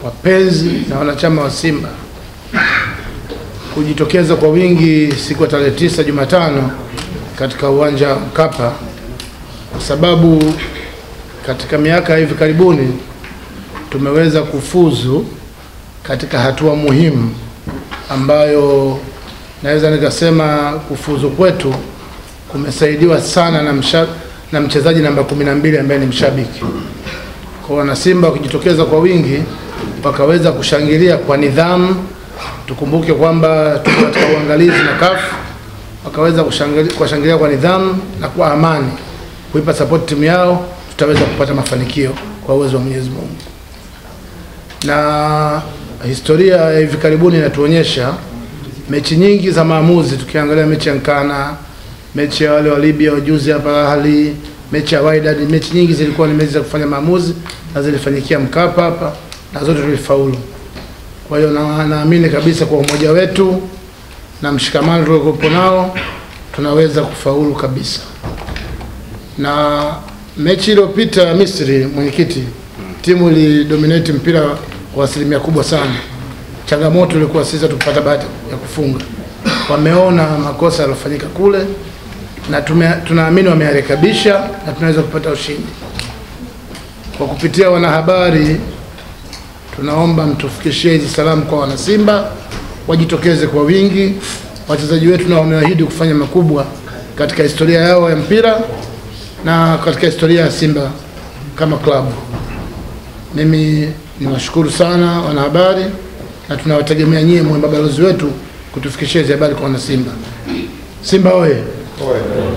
wapenzi na wanachama wa Simba kujitokeza kwa wingi siku ya tarehe 9 Jumatano katika uwanja Mkapa, kwa sababu katika miaka hivi karibuni tumeweza kufuzu katika hatua muhimu ambayo naweza nikasema kufuzu kwetu kumesaidiwa sana na mchezaji namba 12 ambaye ni mshabiki. Kwa wana Simba kujitokeza kwa wingi wakaweza kushangilia kwa nidhamu. Tukumbuke kwamba tuko katika uangalizi na CAF, wakaweza kushangilia kwa nidhamu na kwa amani, kuipa support timu yao, tutaweza kupata mafanikio kwa uwezo wa Mwenyezi Mungu. Na historia ya hivi karibuni inatuonyesha mechi nyingi za maamuzi, tukiangalia mechi ya Nkana, mechi ya wale wa Libya wajuzi hapa Ahli, mechi ya Wydad, mechi nyingi zilikuwa ni mechi za kufanya maamuzi na zilifanyikia Mkapa hapa na zote tulifaulu. Kwa hiyo naamini kabisa kwa umoja wetu na mshikamano tuliokuwa nao tunaweza kufaulu kabisa. Na mechi iliyopita Misri, mwenyekiti, timu ilidominate mpira kwa asilimia kubwa sana. Changamoto ilikuwa sisi tupata bahati ya kufunga. Wameona makosa yaliyofanyika kule na tunaamini wameyarekebisha na tunaweza kupata ushindi. Kwa kupitia wanahabari tunaomba mtufikishie hizi salamu kwa wana Simba, wajitokeze kwa wingi. Wachezaji wetu na wameahidi kufanya makubwa katika historia yao ya mpira na katika historia ya Simba kama klabu. Mimi niwashukuru sana wanahabari na tunawategemea nyie mwe mabalozi wetu kutufikishia hizi habari kwa wana Simba. Simba oye!